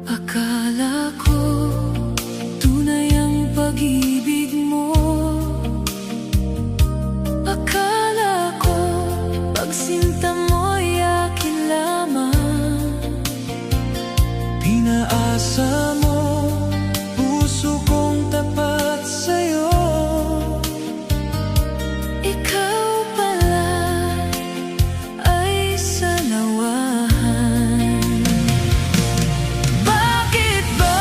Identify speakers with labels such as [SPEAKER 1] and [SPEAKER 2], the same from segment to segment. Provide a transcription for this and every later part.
[SPEAKER 1] Akala ko tunay ang pag-ibig mo. Akala ko pagsinta mo'y akin lamang.
[SPEAKER 2] Pinaasa mo puso kong tapat sa'yo.
[SPEAKER 1] Ikaw pala ay sanawahan. Bakit ba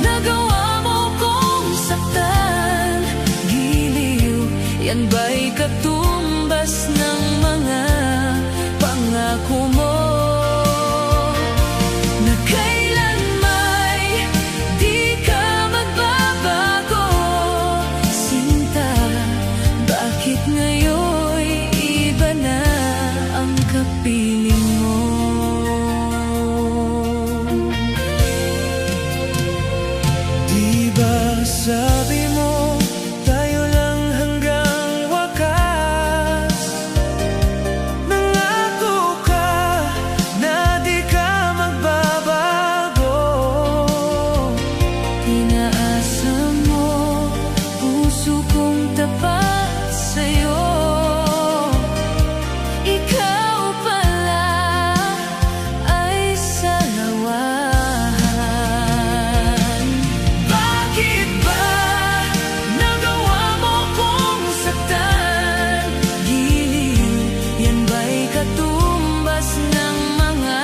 [SPEAKER 1] nagawa mo kong saktan? Giliw, yan ba'y katumbas ng mga pangako mo? Na kailan may di ka magbabago. Sinta, bakit ngayon'y iba na ang kapiling mo?
[SPEAKER 2] Di ba sabi mo tayo lang hanggang wakas? Nangako ka na di ka magbabago.
[SPEAKER 1] Tinaasa mo puso kong tapat sa'yo. Ikaw pala ay sanawahan. Bakit ba nagawa mo kong saktan? Giliw, yan ba'y katumbas ng mga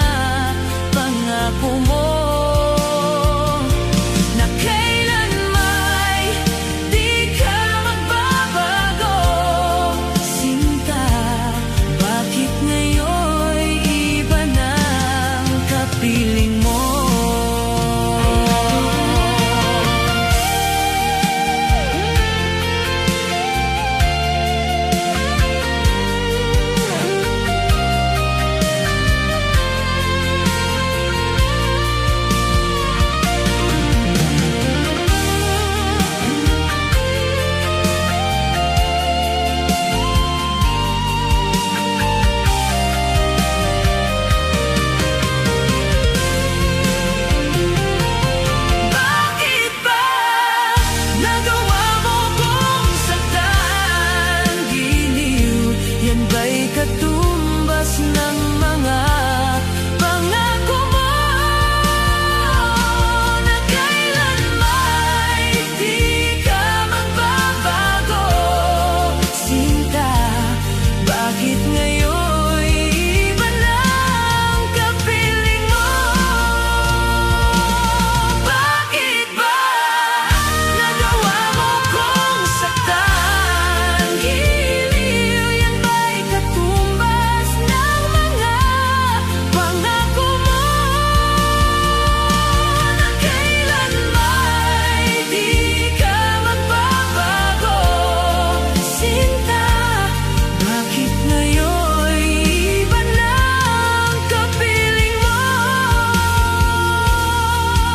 [SPEAKER 1] pangako mo? Na kailan may di ka magbabago. Sinta, bakit ngayon'y iba na ang kapiling mo? Bakit ba nagawa mo kong saktan? Giliw, yan ba'y katumbas ng mga pangako mo? Na kailan may di ka magbabago. Sinta, bakit ngayon'y iba na ang kapiling mo? Bakit ba nagawa mo kong saktan? Giliw, yan ba'y katumbas ng mga pangako mo? Na kailan may di ka magbabago. Sinta, bakit ngayon'y iba na ang kapiling mo?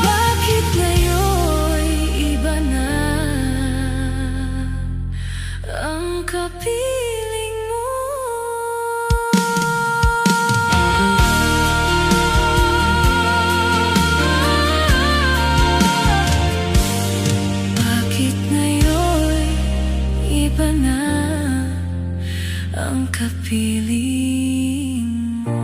[SPEAKER 1] Bakit ngayon'y iba na ang kapiling mo? Bakit ngayon'y iba na ang kapiling mo?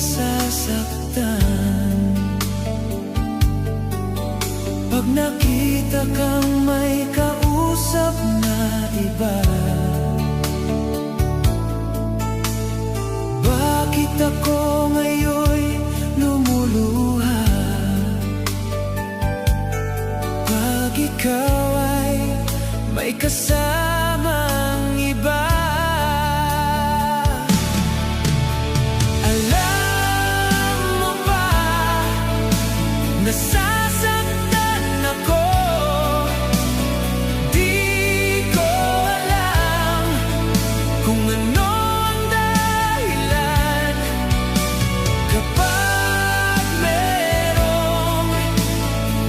[SPEAKER 2] nasasaktan pag nakita kang may kausap na iba. Bakit ako ngayon'y lumuluha pag ikaw ay may kasamang iba? Alam mo ba, nasasaktan ako. Di ko alam kung ano ang dahilan kapag merong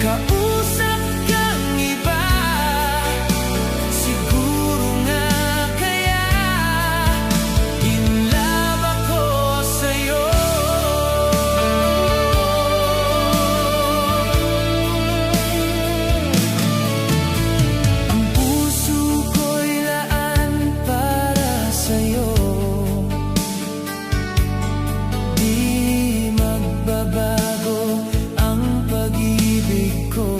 [SPEAKER 2] kausap kang iba. Siguro nga kaya in love ako sa'yo. Ang puso ko'y laan para sa'yo. Di magbabago ang pag-ibig ko.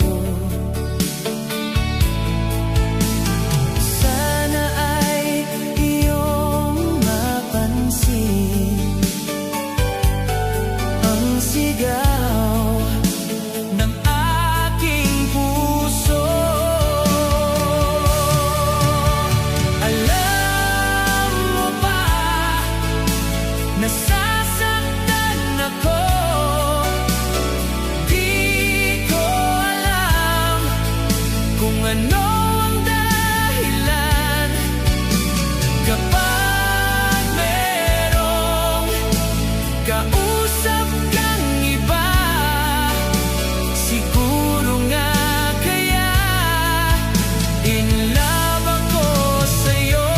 [SPEAKER 2] Sana ay iyong mapansin ang sigaw ng aking puso. Alam mo ba, nasasaktan ako. Di ko alam kung ano ang dahilan kapag merong kausap kang iba. Siguro nga kaya in love ako sa'yo.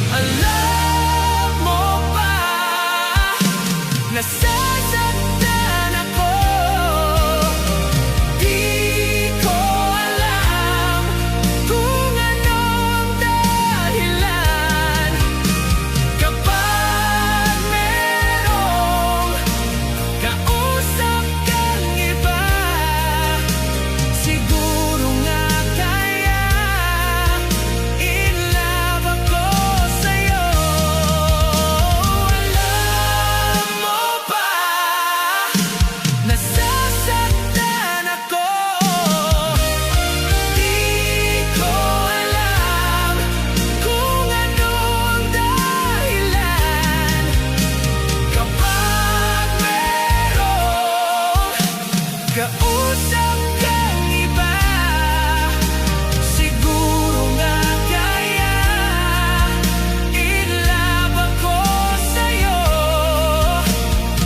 [SPEAKER 2] Alam mo ba, nasasaktan ako. Di ko alam kung ano ang dahilan kapag merong kausap kang iba. Siguro nga kaya in love ako sa'yo. Alam mo ba, nasasaktan ako. Di ko alam kung ano ang dahilan kapag merong kausap kang iba. Siguro nga kaya in love ako sa'yo.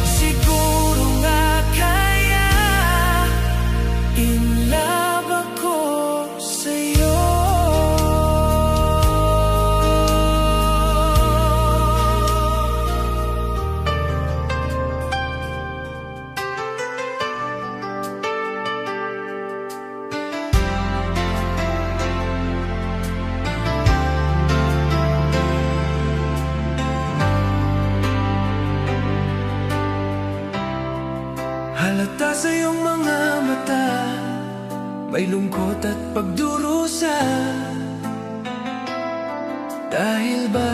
[SPEAKER 2] Siguro nga kaya in love ako sa'yo. Halata sa iyong mga mata, may lungkot at pagdurusa. Dahil ba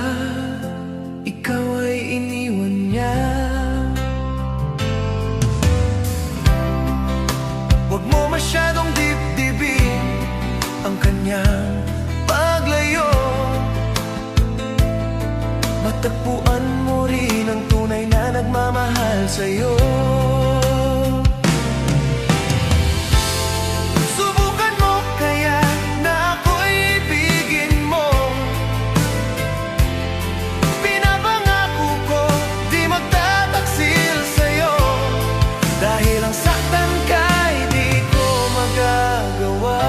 [SPEAKER 2] ikaw ay iniwan niya? Huwag mo masyadong dibdibin ang kanyang paglayo. Matagpuan mo rin ang tunay na nagmamahal sa'yo. Subukan mo kaya na ako'y ibigin mo. Pinapangako ko di magtataksil sa'yo. Dahil ang saktan ka'y di ko magagawa.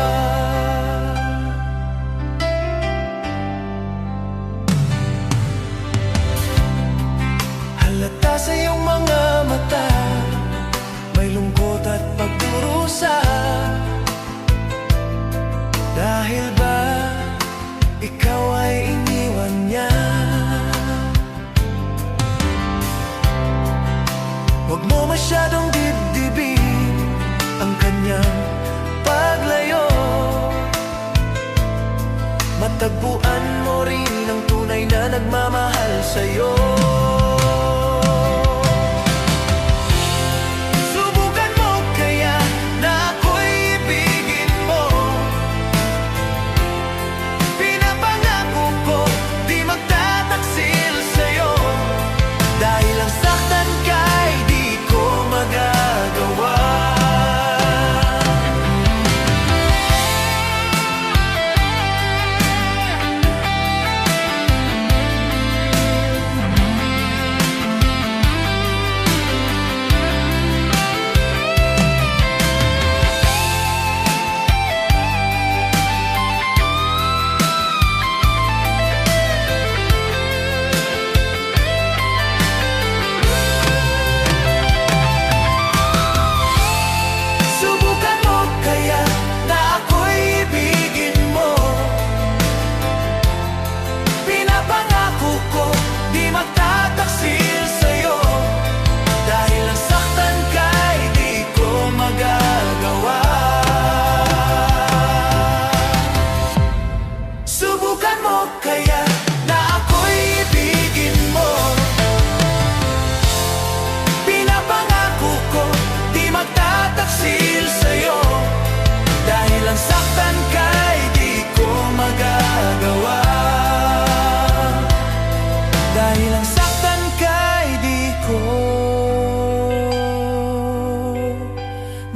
[SPEAKER 2] Huwag mo masyadong dibdibin ang kanyang paglayo. Matagpuan mo rin ang tunay na nagmamahal sa'yo. Subukan mo kaya na ako'y ibigin mo. Pinapangako ko di magtataksil sa'yo. Dahil ang saktan ka'y di ko magagawa.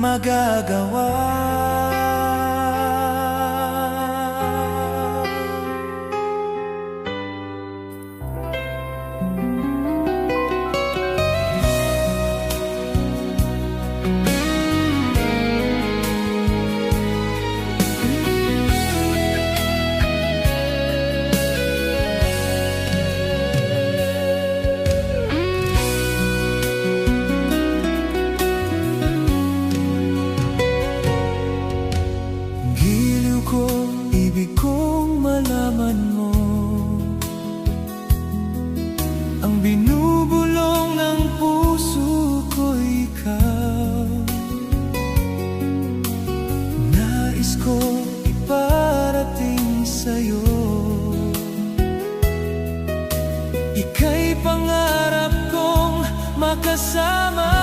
[SPEAKER 2] Magagawa. Ibig kong malaman mo ang binubulong ng puso ko, ikaw. Nais ko iparating sa'yo, ika'y pangarap kong makasama.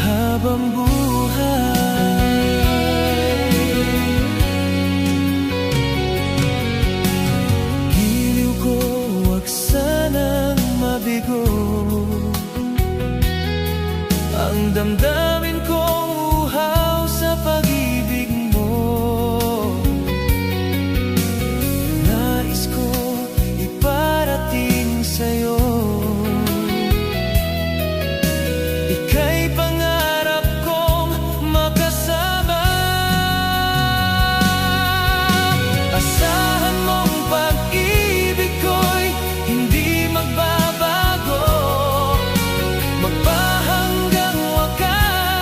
[SPEAKER 2] Habang buhay, giliw ko wag sanang mabigo. Ang damdamin kong uhaw sa pag-ibig mo. Nais ko iparating sa'yo, ika'y pangarap kong makasama. Asahan mong pag-ibig ko'y hindi magbabago, magpahanggang wakas.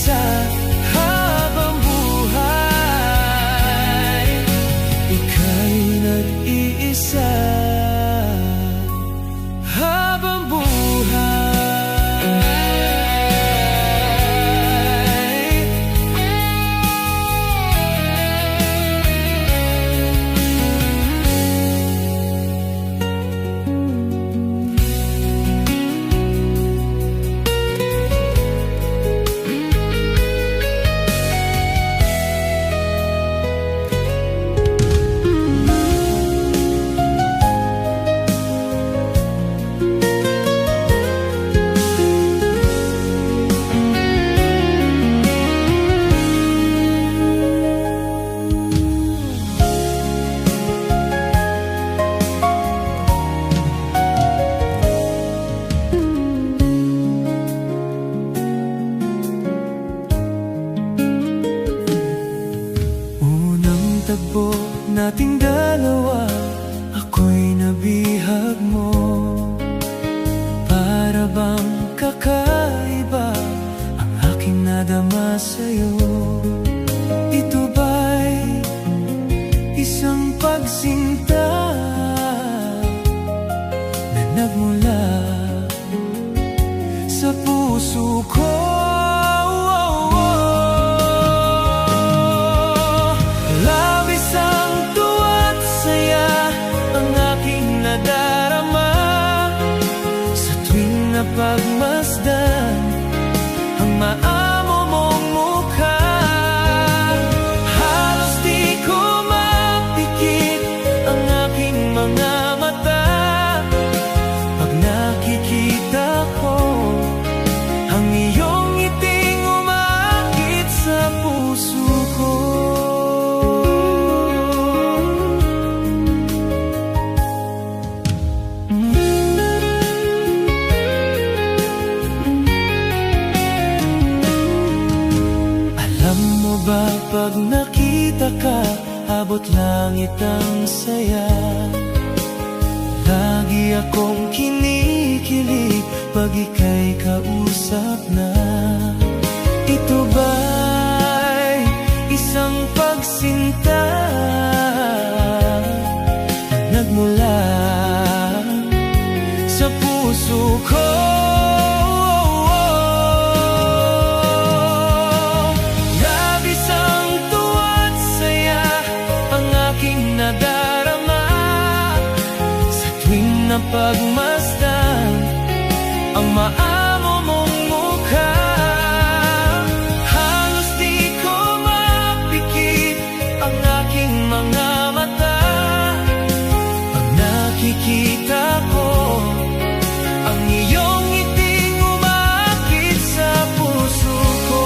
[SPEAKER 2] isa habang buhay. Ika'y nag-iisa habang buhay. Tagbo nating dalawa, ako'y nabihag mo. Para bang kakaiba ang aking nadama sa'yo. Ito ba'y isang pagsinta na nagmula sa puso ko? Pagmasdan ang maamo mong mukha, halos di ko mapikit ang aking mga mata. Pag nakikita ko ang iyong ngiting umaakit sa puso ko. Pag nakita ka, abot langit ang saya. Lagi akong kinikilig pag ika'y kausap na. Ito ba'y isang pagsinta na nagmula sa puso ko? Pagmasdan ang maamo mong mukha, halos di ko mapikit ang aking mga mata. Pag nakikita ko ang iyong ngiting umaakit sa puso ko.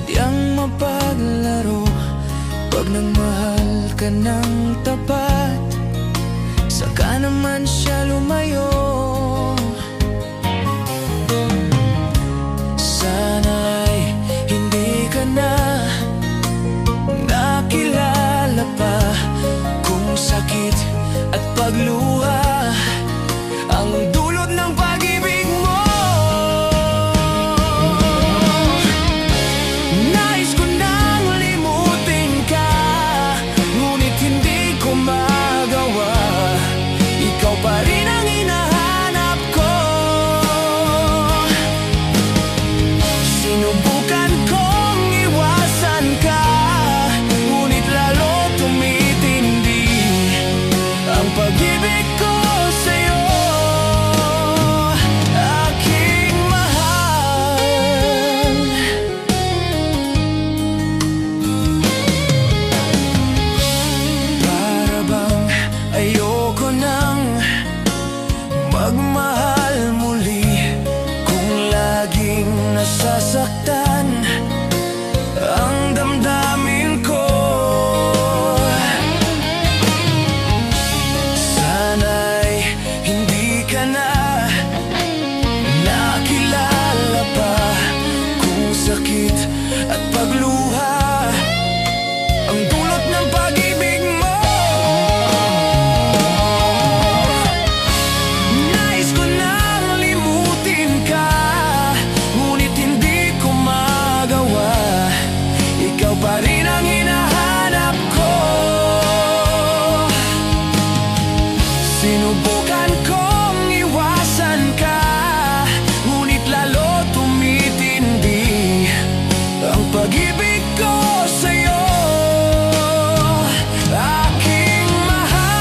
[SPEAKER 2] sadyang mapaglaro. Pag nagmahal ka ng tapat, saka naman siya lumayo. Sana'y hindi ka na nakilala pa kung sakit at pagluha ang dulot ng pag-ibig mo. Nais ko nang limutin ka, ngunit hindi ko magawa. Ikaw pa rin ang hinahanap ko. Sinubukan kong iwasan ka, ngunit lalo tumitindi ang pag-ibig ko sa'yo, aking mahal. Para bang ayoko nang magmahal muli, kung laging nasasaktan ang damdamin ko. Sana'y hindi ka na nakilala pa kung sakit at pagluha ang dulot ng pag-ibig mo. Nais ko nang limutin ka, ngunit hindi ko magawa. Ikaw pa rin ang hinahanap ko. Sinubukan kong iwasan ka, ngunit lalo tumitindi ang pag-ibig ko sa'yo, aking mahal.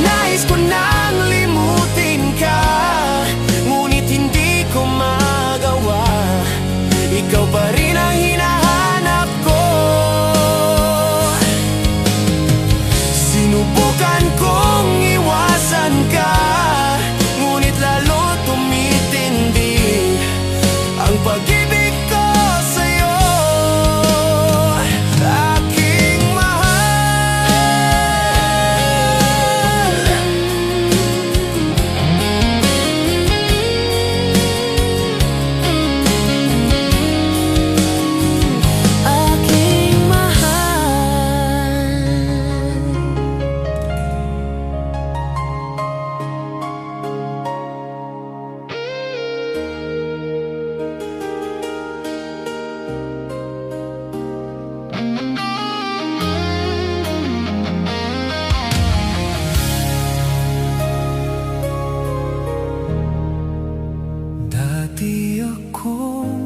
[SPEAKER 2] Nais ko nang limutin ka, ngunit hindi ko magawa. Ikaw pa rin ang hinahanap ko. Sinubukan kong iwasan ka, ngunit lalo tumitindi ang pag-ibig ko sa'yo, aking mahal. Aking mahal. Dati akong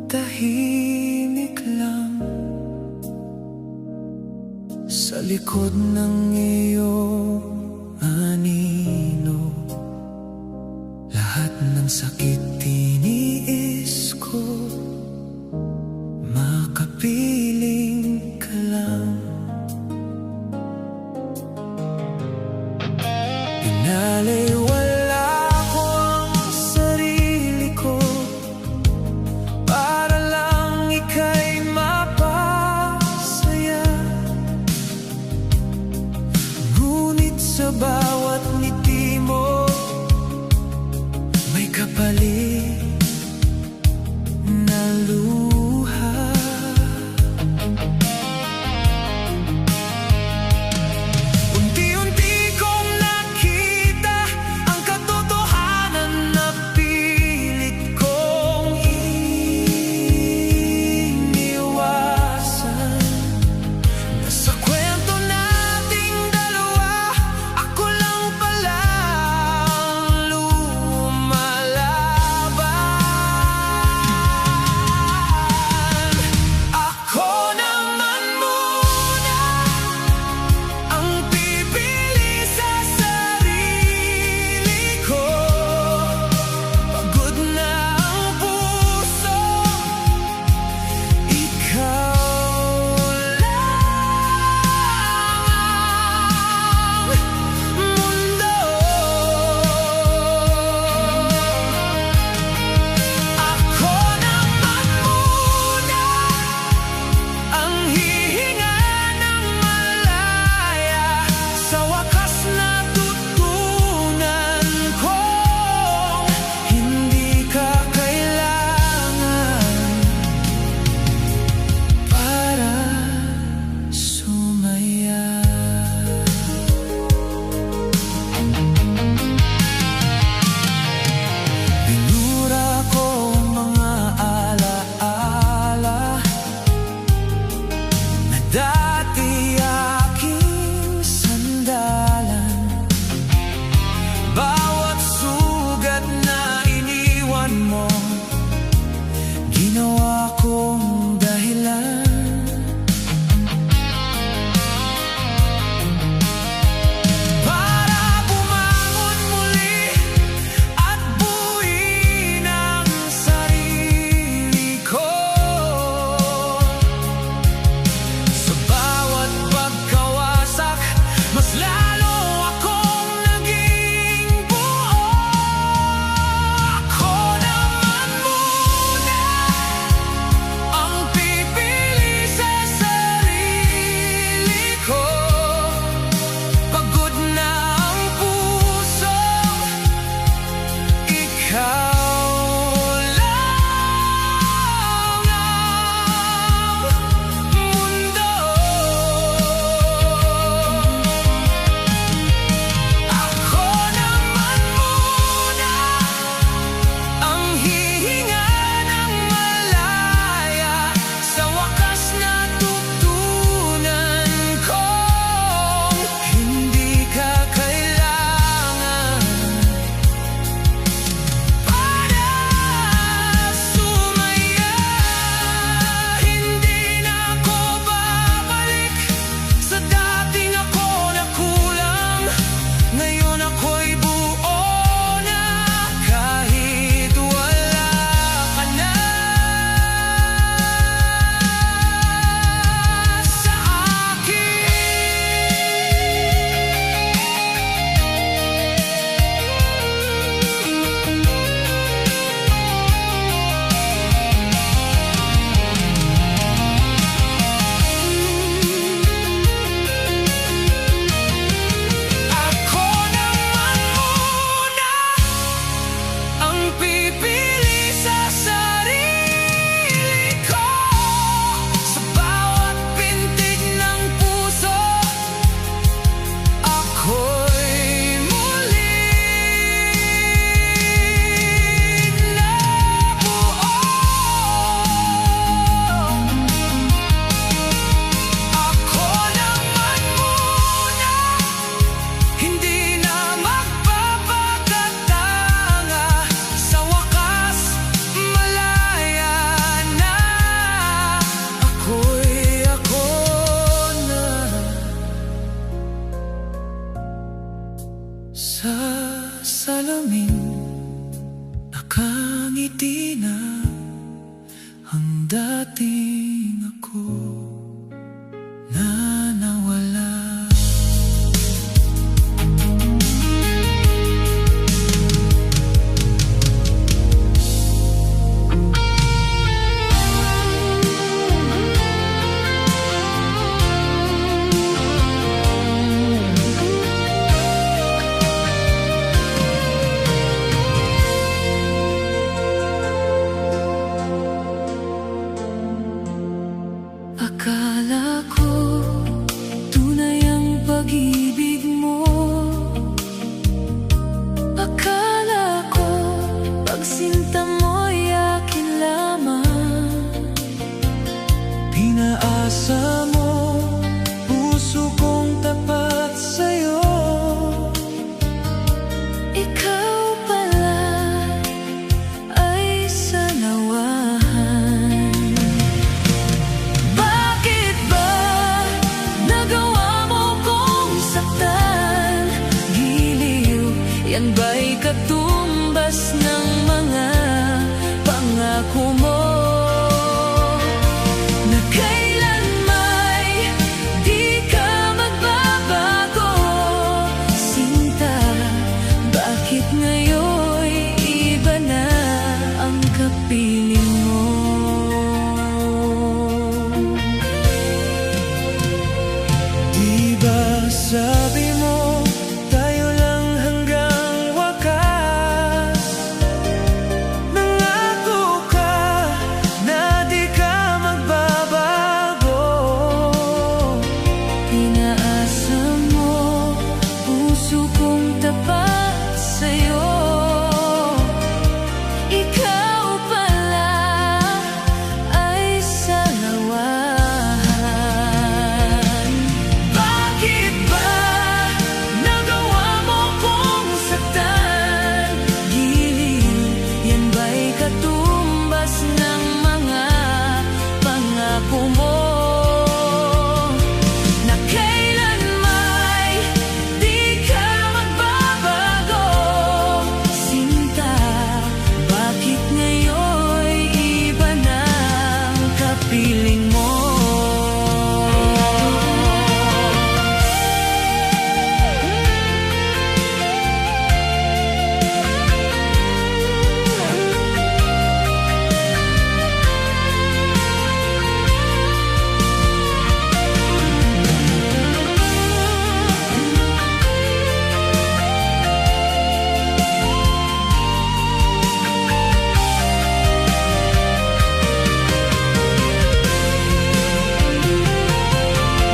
[SPEAKER 2] tahimik lang sa likod ng iyong anino. Lahat ng sakit tiniis ko, makapiling ka lang. Pinaliwala ko ang sarili ko para lang ika'y mapasaya. Ngunit sa bawat ngiti mo may kapalit na luha.
[SPEAKER 1] Akala ko tunay ang pag-ibig mo. Akala ko pagsinta mo'y akin lamang.
[SPEAKER 2] Pinaasa mo puso kong tapat sa'yo.
[SPEAKER 1] Ikaw pala ay sanawahan. Bakit ba nagawa mo kong saktan? Giliw, yan ba'y katumbas ng mga pangako mo? Na kailan may di ka magbabago. Sinta, bakit ngayon iba na ang kapiling mo?
[SPEAKER 2] Di ba sabi mo tayo lang hanggang wakas? Nangako ka na di ka magbabago.
[SPEAKER 1] Pinaasa mo puso kong tapat sa'yo. Ikaw pala ay sanawahan. Bakit ba nagawa mo kong saktan? Giliw, yan ba'y katumbas ng mga pangako mo? Na kailan may di ka magbabago. Sinta, bakit ngayon iba na ang kapiling mo?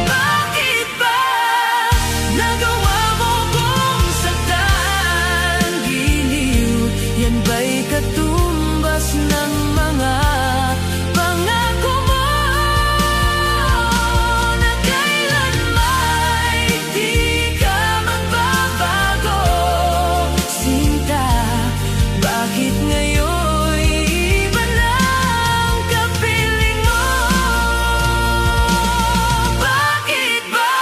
[SPEAKER 1] Bakit ba nagawa mo kong saktan? Giliw, yan ba'y katumbas ng mga pangako mo? Na kailan may di ka magbabago. Sinta, bakit ngayon iba na ang kapiling mo? Bakit ba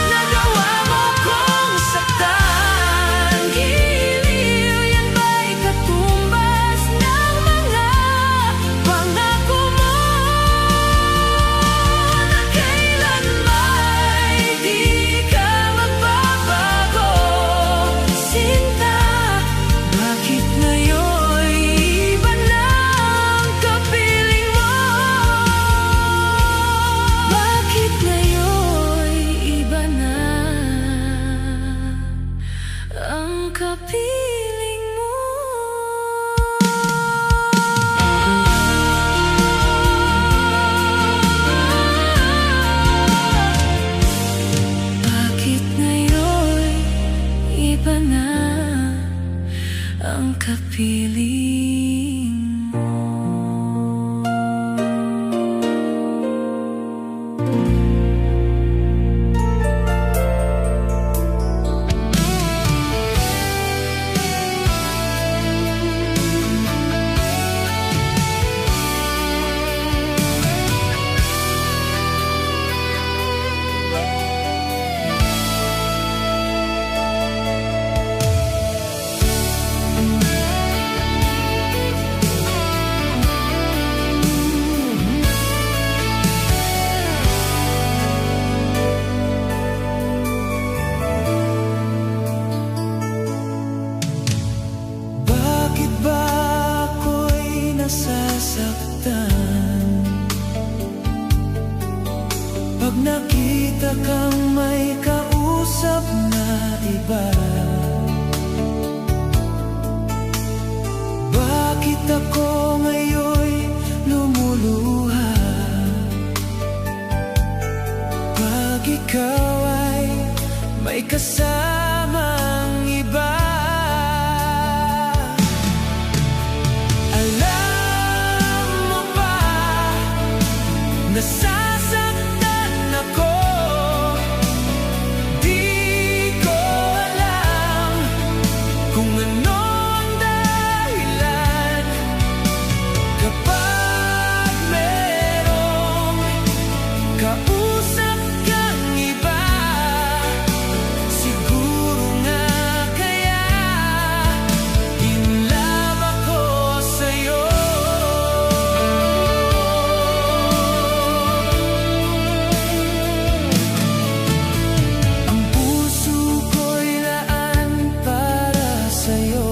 [SPEAKER 1] nagawa mo kong saktan? Giliw, yan ba'y katumbas ng mga pangako mo? Na kailan may di ka magbabago. Sinta, bakit ngayon iba na ang kapiling mo? Bakit ngayon iba na ang kapiling mo? Bakit ngayon iba na ang kapiling mo?
[SPEAKER 2] Bakit ba ako'y nasasaktan pag nakita kang may kausap na iba? Bakit ako ngayon'y lumuluha? ikaw ay may kasamang iba. Alam mo ba, nasasaktan ako. Di ko alam kung ano ang dahilan. Kapag merong kausap kang iba, siguro nga kaya in love ako sa'yo. Ang puso ko'y laan para sa'yo.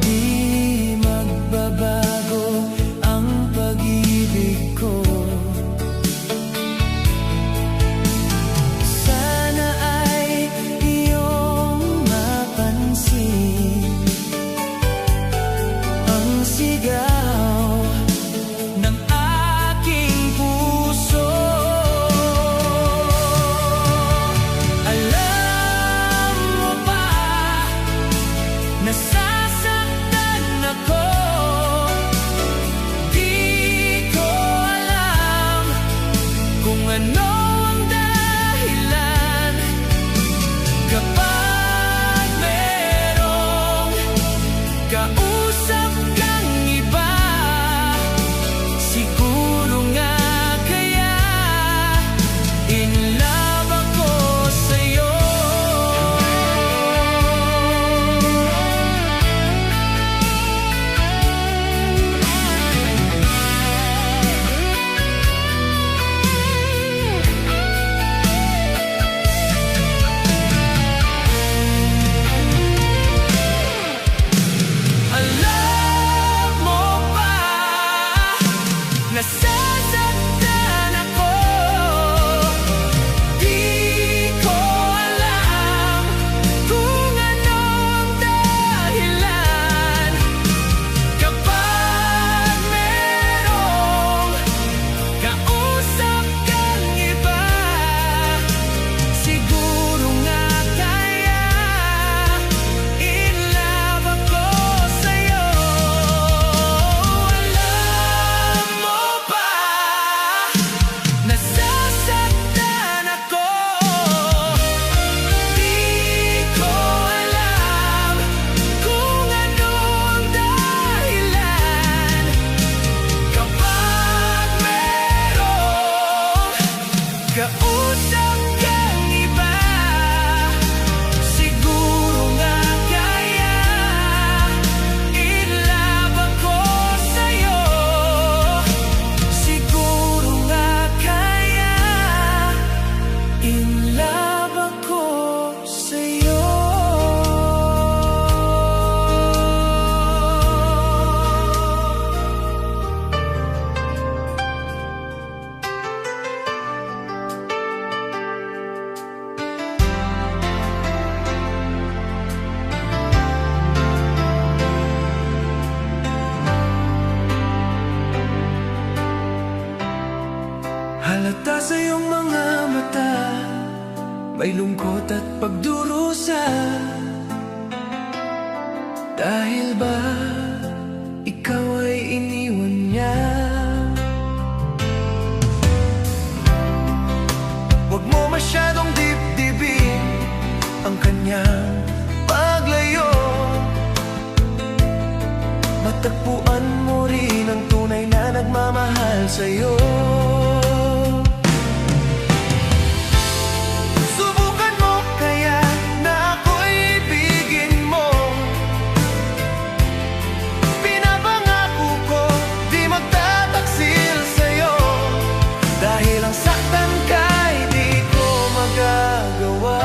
[SPEAKER 2] Di magbabago ang pag-ibig ko. Sana ay iyong mapansin ang sigaw ng aking puso. Alam mo ba, nasasaktan ako. Di ko alam kung ano ang dahilan. Kapag merong kausap kang iba, siguro nga kaya in love ako sa'yo. Alam mo ba, nasasaktan ako. Di ko alam kung ano ang dahilan. Kapag merong kausap kang iba, siguro nga kaya in love ako sa'yo. Alam mo ba, nasasaktan ako. Di ko alam kung ano ang dahilan. Kapag merong kausap kang iba, siguro nga kaya in love ako sa'yo. Siguro nga kaya in love ako sa'yo. Halata sa iyong mga mata, may lungkot at pagdurusa. Dahil ba ikaw ay iniwan niya? Huwag mo masyadong dibdibin ang kanyang paglayo. Matagpuan mo rin ang tunay na nagmamahal sa'yo. Subukan mo kaya na ako'y ibigin mo. Pinapangako ko di magtataksil sa'yo. Dahil ang saktan ka'y di ko magagawa.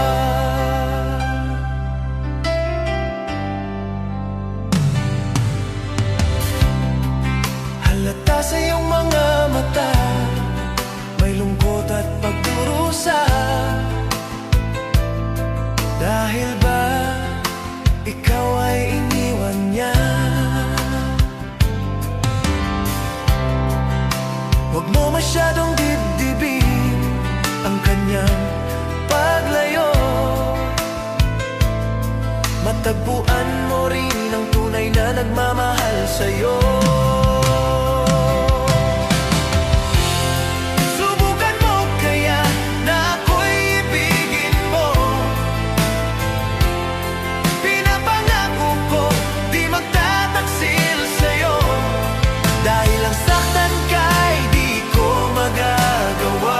[SPEAKER 2] Halata sa iyong mga mata, may lungkot at pagdurusa. Dahil ba ikaw ay iniwan niya? Huwag mo masyadong dibdibin kanyang paglayo, matagpuan mo rin ang tunay na nagmamahal sa'yo. Subukan mo kaya na ako'y ibigin mo. Pinapangako ko di magtataksil sa'yo, dahil ang saktan ka'y di ko magagawa.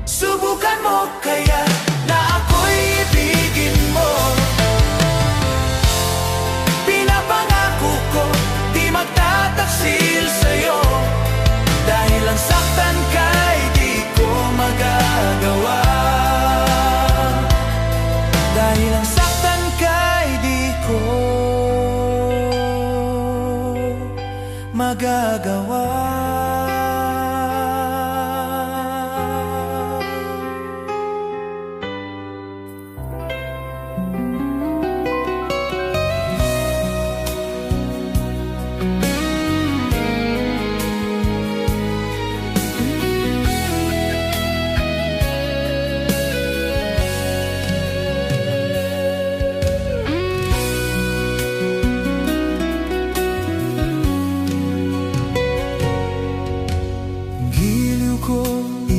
[SPEAKER 2] Subukan mo kaya na ako'y ibigin mo. Pinapangako ko di magtataksil sa'yo, dahil ang saktan ka'y di ko magagawa. Dahil ang saktan ka'y di ko magagawa.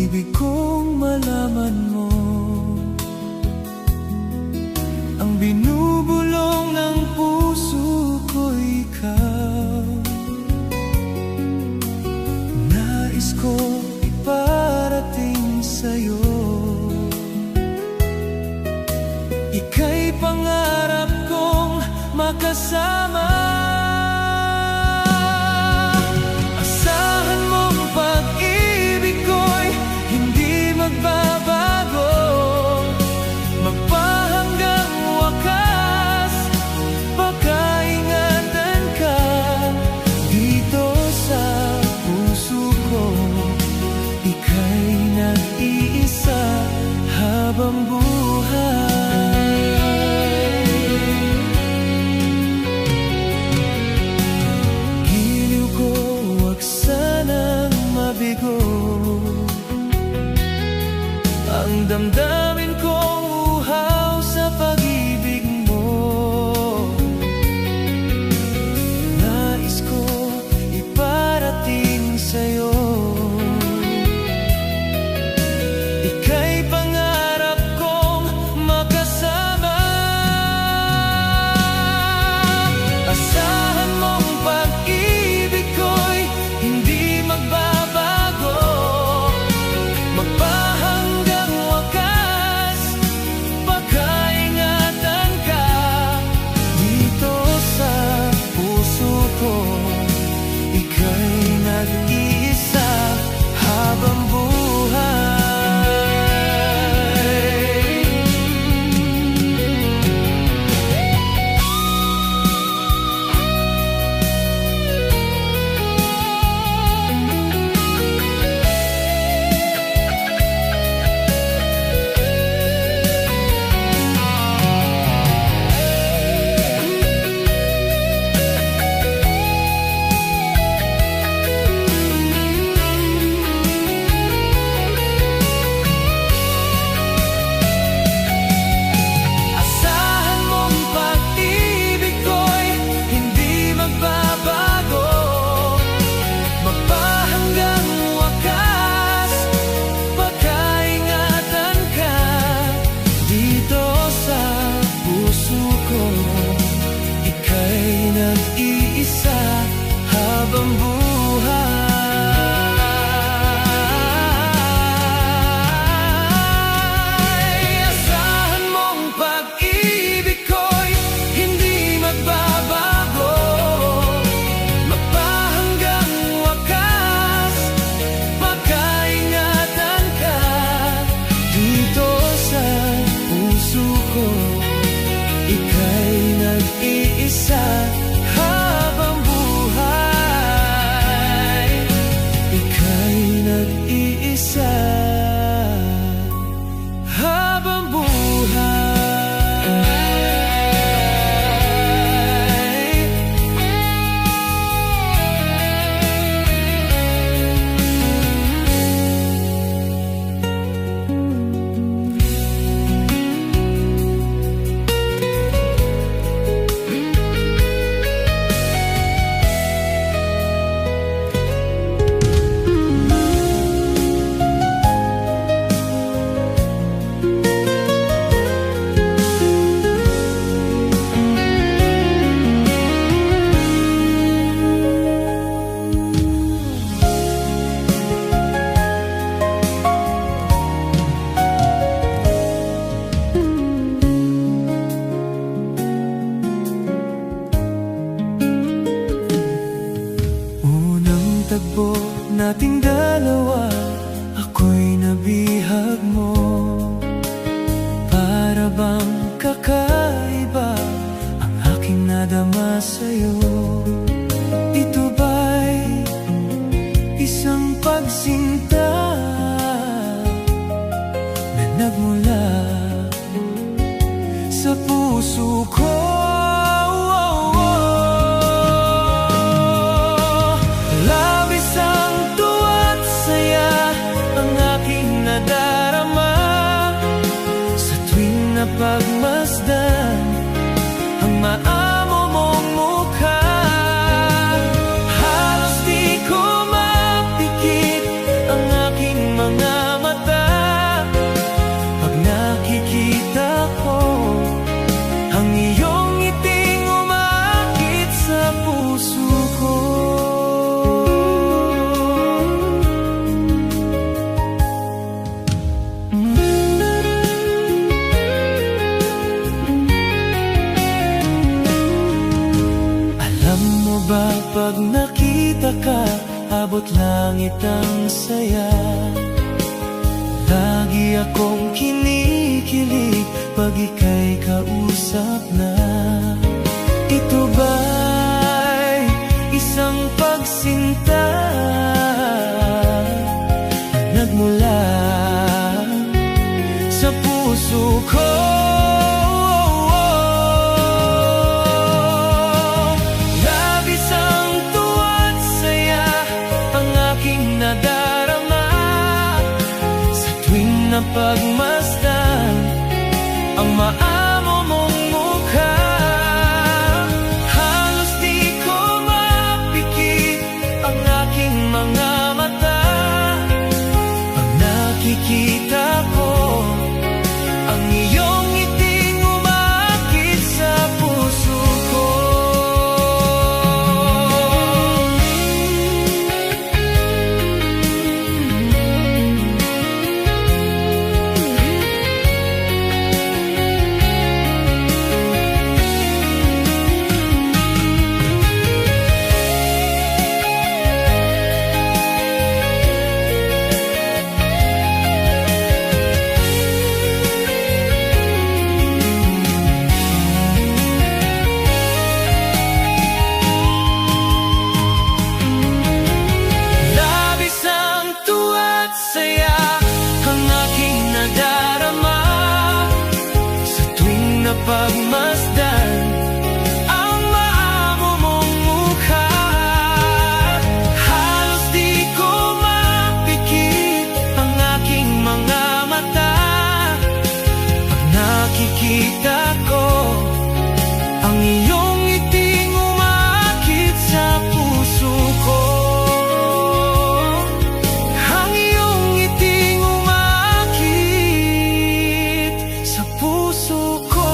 [SPEAKER 2] Ibig kong malaman mo ang binubulong ng puso ko, ikaw. Nais ko iparating sa'yo, ika'y pangarap kong makasama. Asahan mong pag-ibig ko'y hindi magbabago, magpahanggang wakas. Pagkaingatan ka dito sa puso ko, ika'y nag-iisa habang buhay. Giliw ko, wag sanang mabigo ang damdamin kong uhaw sa pag-ibig mo. Nais ko iparating sa'yo, ika'y pangarap kong makasama. Asahan mong pag-ibig ko'y hindi magbabago, magpahanggang wakas. Pagkaingatan ka dito sa puso ko, ika'y nag-iisa habang buhay. Ika'y nag-iisa habang buhay. nag-iisa habang buhay. Ika'y nag-iisa habang buhay. Tagpo nating dalawa, ako'y nabihag mo. Para bang kakaiba ang aking nadama sa'yo. Ito ba'y isang pagsinta na nagmula sa puso ko? Pagmasdan ang maamo mong mukha, halos di ko mapikit ang aking mga mata. Pag nakikita ko ang iyong ngiting umaakit sa puso ko. Pag nakita ka, abot langit ang saya. Lagi akong kinikilig pag ika'y kausap na. Ito ba'y isang pagsinta na nagmula sa puso ko? Pagmasdan ang maamo mong mukha, halos di ko mapikit ang aking mga mata. Pag nakikita ko ang iyong ngiting umaakit sa puso ko. Pagmasdan ang maamo mong mukha, halos di ko mapikit ang aking mga mata. Pag nakikita ko ang iyong ngiting umaakit sa puso ko. Ang iyong ngiting umaakit sa puso ko.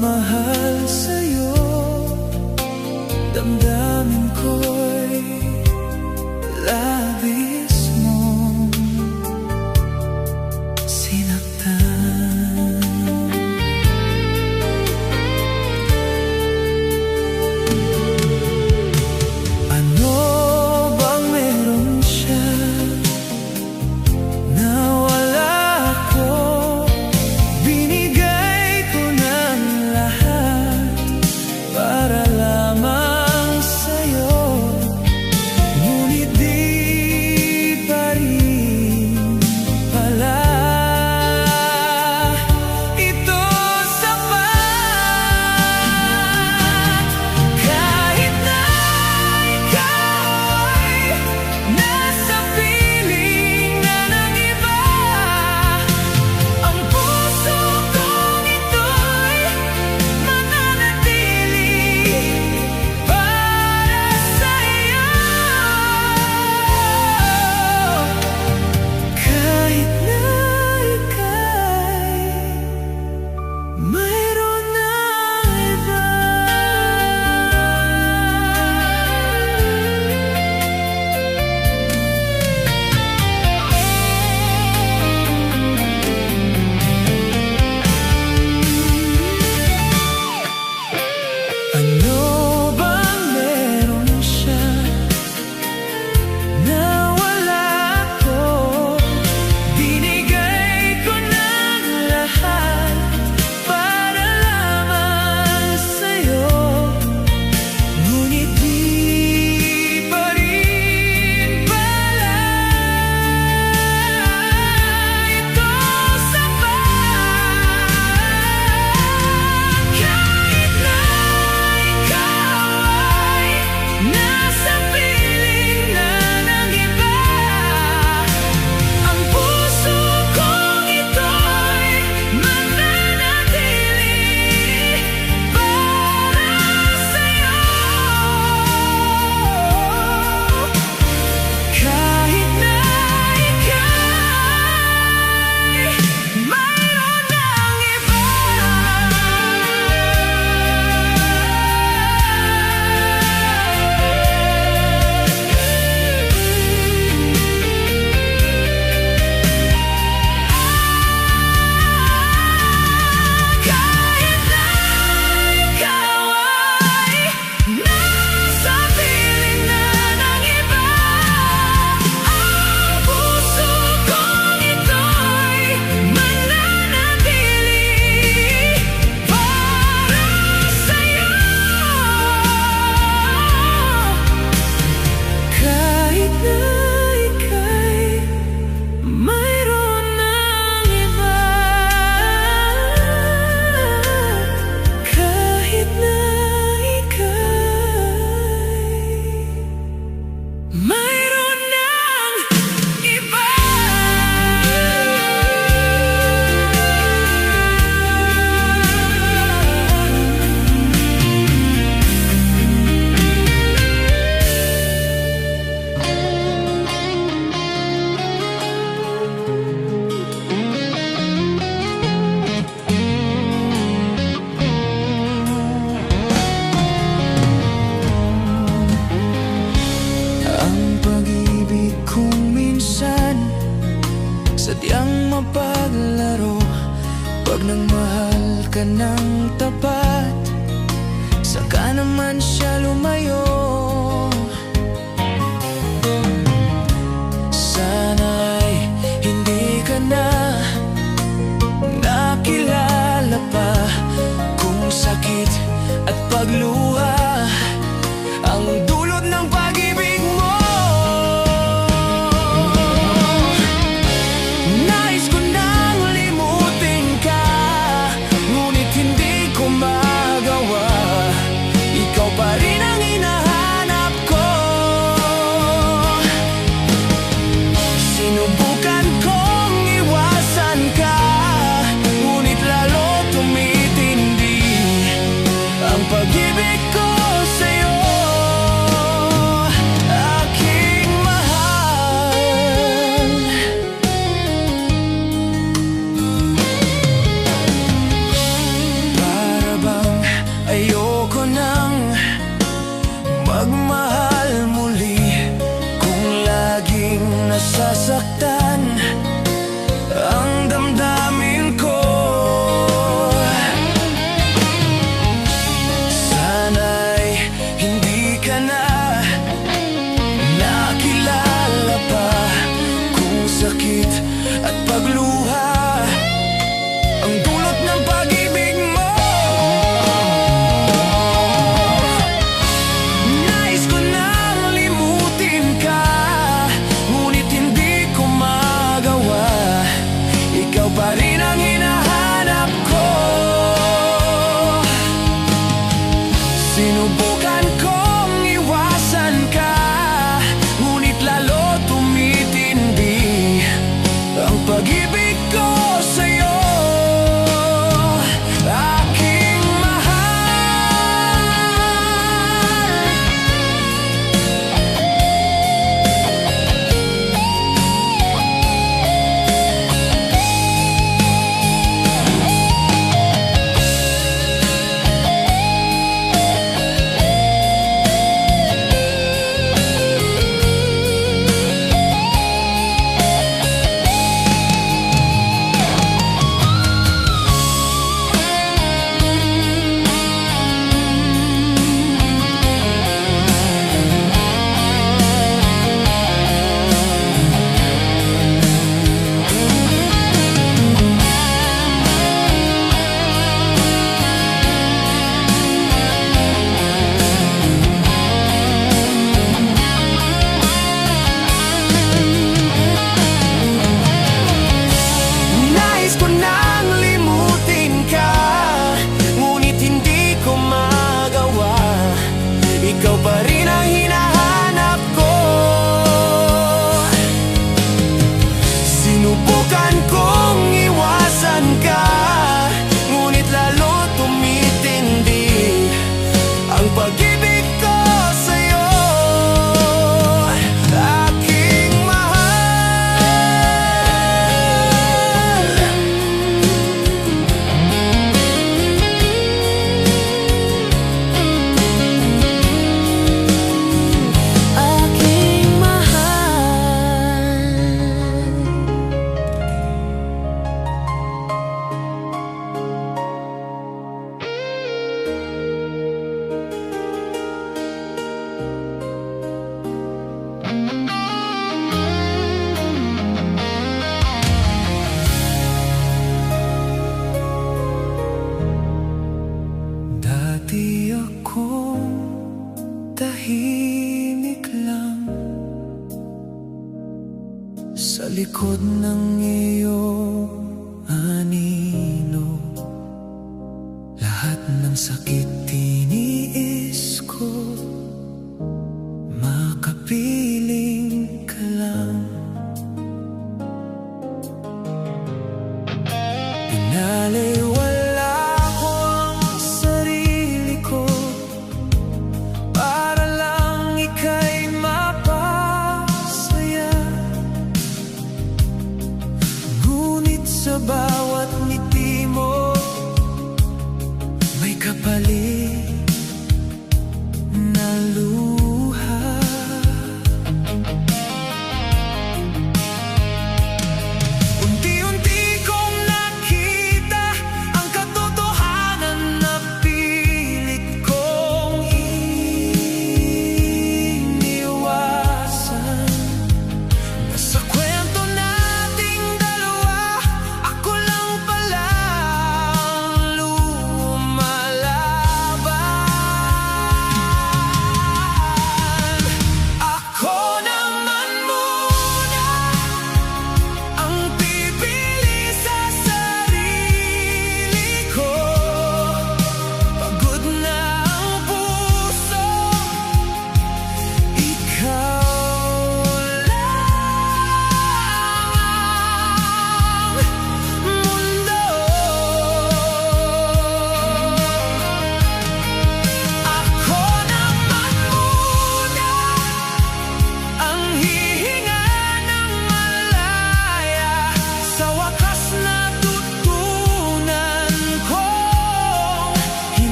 [SPEAKER 2] pagmamahal sa'yo, damdamin ko'y labis mong sinaktan. Ano bang meron siya na wala ko? Binigay ko ng lahat para lamang sa'yo, ngunit di pa rin pala ito sapat. Kahit na ikaw ay nasa piling na ng iba, ang puso kong ito'y mananatili para sa'yo. Kahit na ika'y mayroon na iba. Ano bang meron siya na wala ko? Binigay ko ng lahat para lamang sa'yo, ngunit di pa rin pala ito sapat. Kahit na ikaw ay nasa piling na ng iba, ang puso kong ito'y mananatili para sa'yo. Kahit na ika'y mayroon ng iba. Kahit na ikaw ay nasa piling na ng iba, ang puso kong ito'y mananatili para sa'yo. Kahit na ika'y mayroon ng iba. Kahit na ika'y mayroon ng iba. Ang pag-ibig kong minsan sadyang mapaglaro. Pag nagmahal ka ng tapat, saka naman siya lumayo. Sana'y hindi ka na nakilala pa kung sakit at pagluha ang dulot ng pag-ibig mo. Nais ko nang limutin ka, ngunit hindi ko magawa. Ikaw pa rin ang hinahanap ko. Sinubukan kong iwasan ka, ngunit lalo tumitindi ang pag-ibig likod ng iyong anino, lahat ng sakit tiniis ko, makapiling ka lang. Pinaliwala ko ang sarili ko para lang ika'y mapasaya. Ngunit sa bawat ngiti mo may kapalit na luha. Unti-unti kong nakita ang katotohanan na pilit kong iniwasan. Sa kwento nating dalawa, ako lang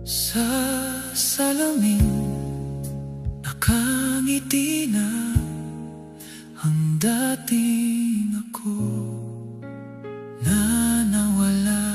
[SPEAKER 2] Sa salamin nakangiti na ang dating ako na nawala.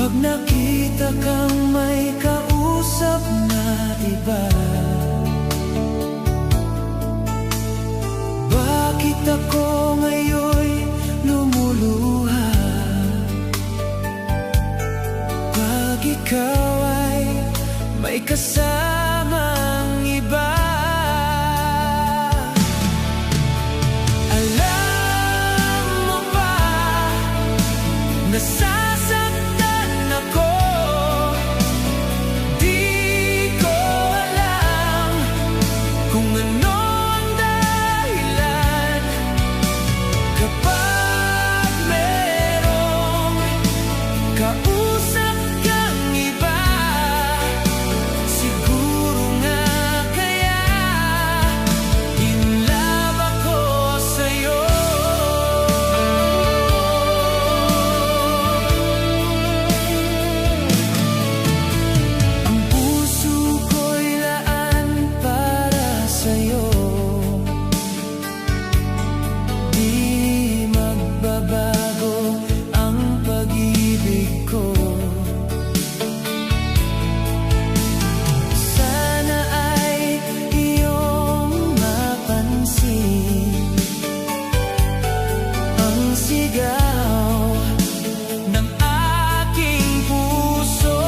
[SPEAKER 2] Pag nakita kang may kausap na iba, bakit ako ngayon'y lumuluha? Pag ikaw ay may kasamang iba, alam mo ba, nasasaktan ako. Di ko alam kung ano ang dahilan. Kapag merong kausap kang iba, siguro nga kaya in love ako sa'yo. Ang puso ko'y laan para sa'yo. Di magbabago ang pag-ibig ko. Sana ay iyong mapansin ang sigaw ng aking puso.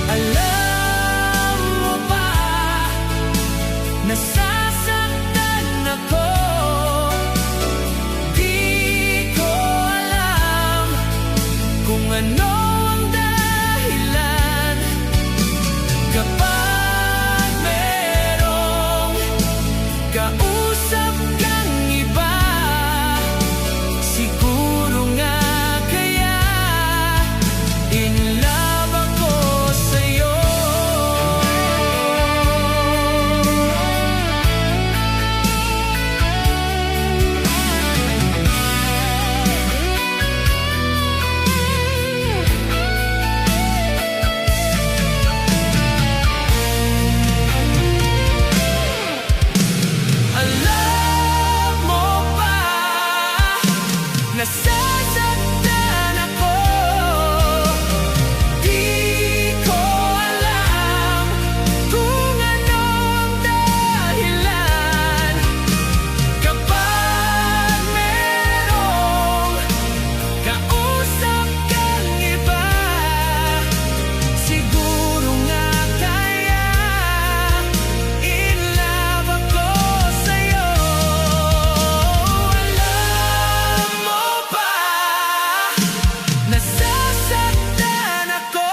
[SPEAKER 2] Alam mo ba, nasasaktan ako. Di ko alam kung ano ang dahilan. Kapag merong kausap kang iba, siguro nga kaya in love ako sa'yo. Alam mo ba, nasasaktan ako. Di ko alam kung ano ang dahilan. Kapag merong kausap kang iba, siguro nga kaya in love ako sa'yo. Alam mo ba, nasasaktan ako.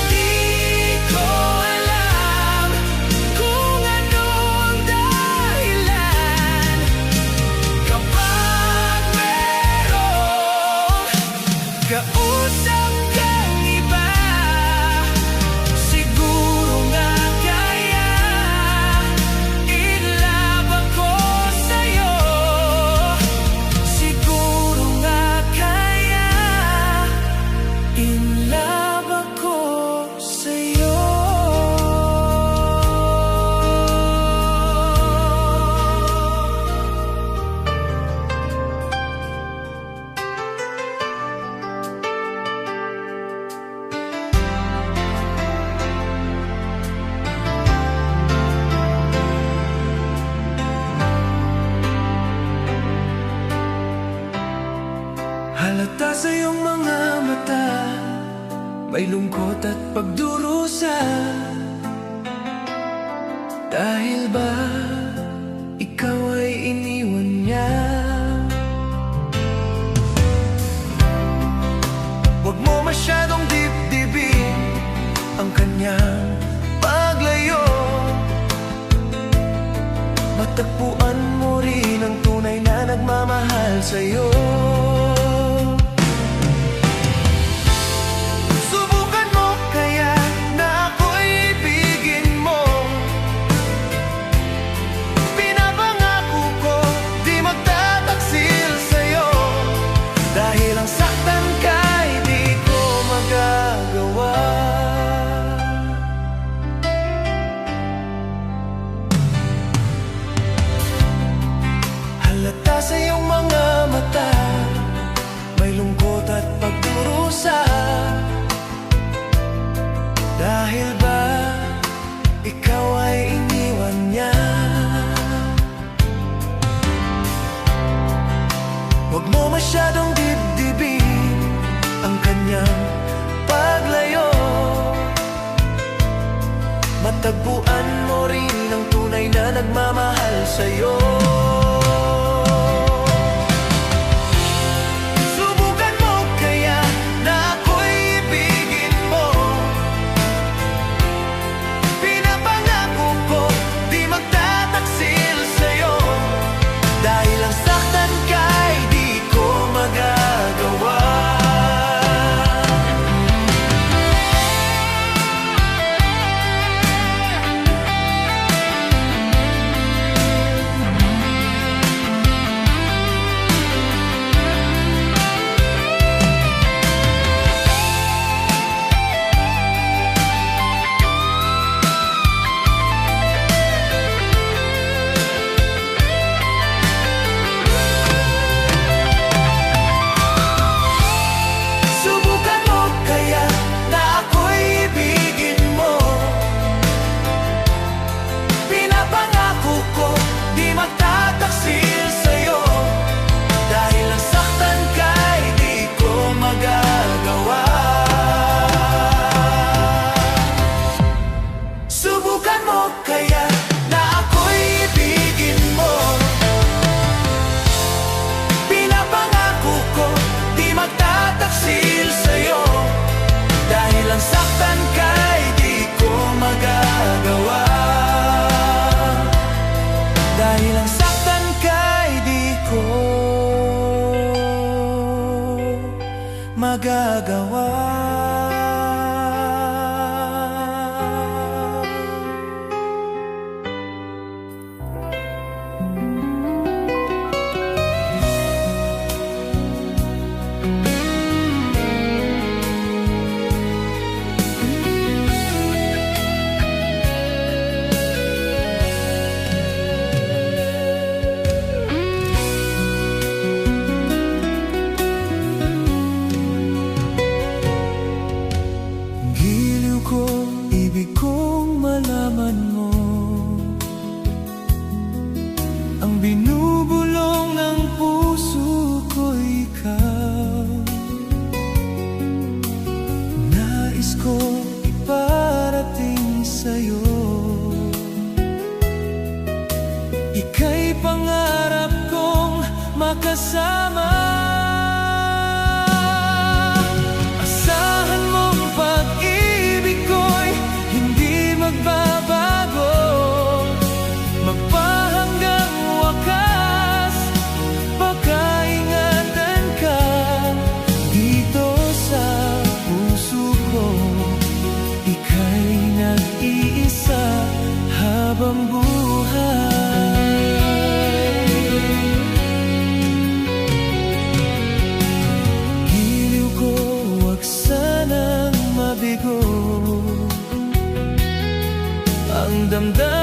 [SPEAKER 2] Di ko alam kung ano ang dahilan. Kapag merong kausap kang iba, siguro nga kaya in love ako sa'yo. Siguro nga kaya in love ako sa'yo. Halata sa iyong mga mata, may lungkot at pagdurusa. Dahil ba ikaw ay iniwan niya? Huwag mo masyadong dibdibin ang kanyang paglayo. Matagpuan mo rin ang tunay na nagmamahal sa'yo. Subukan mo kaya na ako'y ibigin mo. Pinapangako ko di magtataksil sa'yo. Dahil ang saktan ka'y di ko magagawa. Halata sa iyong mga mata, masyadong dibdibin ang kanyang paglayo. Matagpuan mo rin ang tunay na nagmamahal sa'yo. Subukan mo kaya na ako'y ibigin mo. Pinapangako ko di magtataksil sa'yo. Dahil ang saktan ka'y di ko magagawa. Subukan mo kaya na ako'y ibigin mo. Pinapangako ko di magtataksil sa'yo. Dahil ang saktan ka'y di ko magagawa. Dahil ang saktan ka'y di ko magagawa. Ibig kong malaman mo ang binubulong ng puso ko, ikaw. Nais ko iparating sa'yo. Ika'y pangarap kong makasama. Asahan mong pag-ibig ko'y hindi magbabago, magpahanggang wakas. Pagkaingatan ka dito sa puso ko. Ika'y nag-iisa habang buhay. Giliw ko, wag sanang mabigo ang damdamin